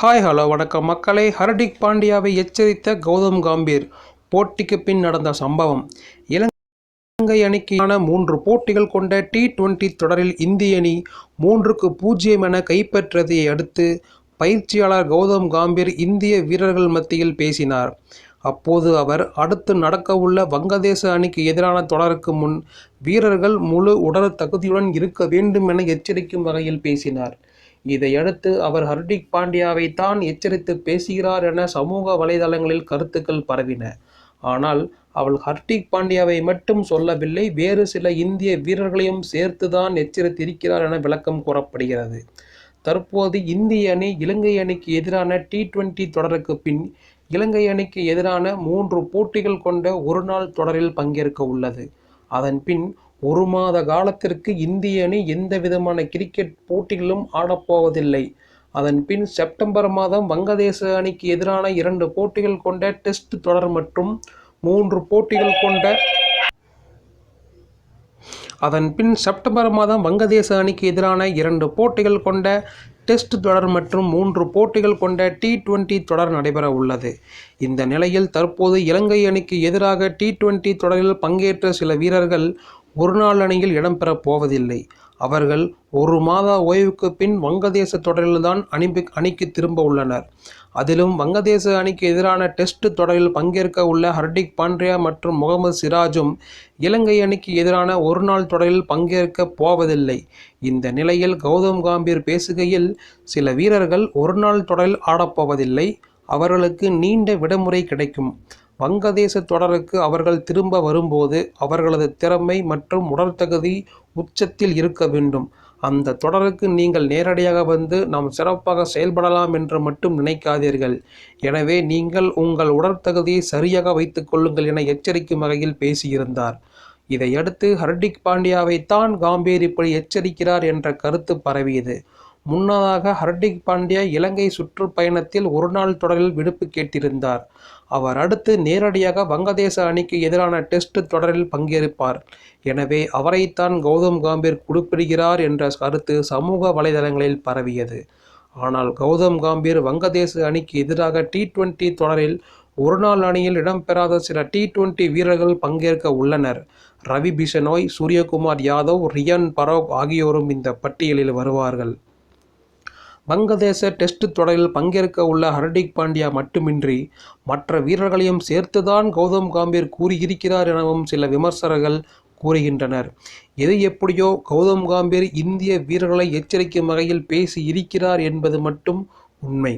Hi hello வணக்கம் மக்களே. ஹர்திக் பாண்டியாவை எச்சரித்த கௌதம் கம்பீர். போட்டிக்கு பின் நடந்த சம்பவம். இலங்கை அணிக்கான 3 போட்டிகள் கொண்ட T20 தொடரில் இந்திய அணி 3-0 என கைப்பற்றியதை அடுத்து பயிற்சியாளர் கௌதம் கம்பீர் இந்திய வீரர்கள் மத்தியில் பேசினார். அப்போது அவர் அடுத்து நடக்கவுள்ள வங்கதேச அணிக்கு எதிரான தொடருக்கு முன் வீரர்கள் முழு உடல் தகுதியுடன் இருக்க வேண்டும் என எச்சரிக்கும் வகையில் பேசினார். இதையடுத்து அவர் ஹர்திக் பாண்டியாவை தான் எச்சரித்து பேசுகிறார் என சமூக வலைதளங்களில் கருத்துக்கள் பரவின. ஆனால் அவள் ஹர்திக் பாண்டியாவை மட்டும் சொல்லவில்லை, வேறு சில இந்திய வீரர்களையும் சேர்த்துதான் எச்சரித்திருக்கிறார் என விளக்கம் கூறப்படுகிறது. தற்போது இந்திய அணி இலங்கை அணிக்கு எதிரான T20 தொடருக்கு பின் இலங்கை அணிக்கு எதிரான 3 போட்டிகள் கொண்ட ஒருநாள் தொடரில் பங்கேற்க உள்ளது. அதன் பின் 1 மாத காலத்திற்கு இந்திய அணி எந்தவிதமான கிரிக்கெட் போட்டிகளிலும் ஆடப்போவதில்லை. அதன் பின் செப்டம்பர் மாதம் வங்கதேச அணிக்கு எதிரான 2 போட்டிகள் கொண்ட டெஸ்ட் தொடர் மற்றும் 3 போட்டிகள் கொண்ட அதன் பின் செப்டம்பர் மாதம் வங்கதேச அணிக்கு எதிரான 2 போட்டிகள் கொண்ட டெஸ்ட் தொடர் மற்றும் 3 போட்டிகள் கொண்ட T20 தொடர் நடைபெற உள்ளது. இந்த நிலையில் தற்போது இலங்கை அணிக்கு எதிராக T20 தொடரில் பங்கேற்ற சில வீரர்கள் ஒருநாள் அணியில் இடம்பெறப் போவதில்லை. அவர்கள் 1 மாத ஓய்வுக்கு பின் வங்கதேச தொடரில்தான் அணிக்கு திரும்ப உள்ளனர். அதிலும் வங்கதேச அணிக்கு எதிரான டெஸ்ட் தொடரில் பங்கேற்க உள்ள ஹர்திக் பாண்டியா மற்றும் முகமது சிராஜும் இலங்கை அணிக்கு எதிரான ஒருநாள் தொடரில் பங்கேற்க போவதில்லை. இந்த நிலையில் கௌதம் கம்பீர் பேசுகையில், சில வீரர்கள் ஒருநாள் தொடரில் ஆடப்போவதில்லை. அவர்களுக்கு நீண்ட விடுமுறை கிடைக்கும். வங்கதேச தொடருக்கு அவர்கள் திரும்ப வரும்போது அவர்களது திறமை மற்றும் உடற்தகுதி உச்சத்தில் இருக்க வேண்டும். அந்த தொடருக்கு நீங்கள் நேரடியாக வந்து நாம் சிறப்பாக செயல்படலாம் என்று மட்டும் நினைக்காதீர்கள். எனவே நீங்கள் உங்கள் உடற்தகுதியை சரியாக வைத்துக் கொள்ளுங்கள் என எச்சரிக்கும் வகையில் பேசியிருந்தார். இதையடுத்து ஹர்திக் பாண்டியாவை தான் கம்பீர் இப்படி எச்சரிக்கிறார் என்ற கருத்து பரவியது. முன்னதாக ஹர்திக் பாண்டியா இலங்கை சுற்றுப்பயணத்தில் ஒருநாள் தொடரில் விடுப்பு கேட்டிருந்தார். அவர் அடுத்து நேரடியாக வங்கதேச அணிக்கு எதிரான டெஸ்ட் தொடரில் பங்கேற்பார். எனவே அவரைத்தான் கௌதம் கம்பீர் குறிப்பிடுகிறார் என்ற கருத்து சமூக வலைதளங்களில் பரவியது. ஆனால் கௌதம் கம்பீர் வங்கதேச அணிக்கு எதிராக T20 தொடரில் ஒருநாள் அணியில் இடம்பெறாத சில T20 வீரர்கள் பங்கேற்க உள்ளனர். ரவி பிஷ்னோய், சூரியகுமார் யாதவ், ரியான் பராக் ஆகியோரும் இந்த பட்டியலில் வருவார்கள். வங்கதேச டெஸ்ட் தொடரில் பங்கேற்க உள்ள ஹர்திக் பாண்டியா மட்டுமின்றி மற்ற வீரர்களையும் சேர்த்துதான் கௌதம் கம்பீர் கூறியிருக்கிறார் எனவும் சில விமர்சகர்கள் கூறுகின்றனர். எது எப்படியோ கௌதம் கம்பீர் இந்திய வீரர்களை எச்சரிக்கும் வகையில் பேசி இருக்கிறார் என்பது மட்டும் உண்மை.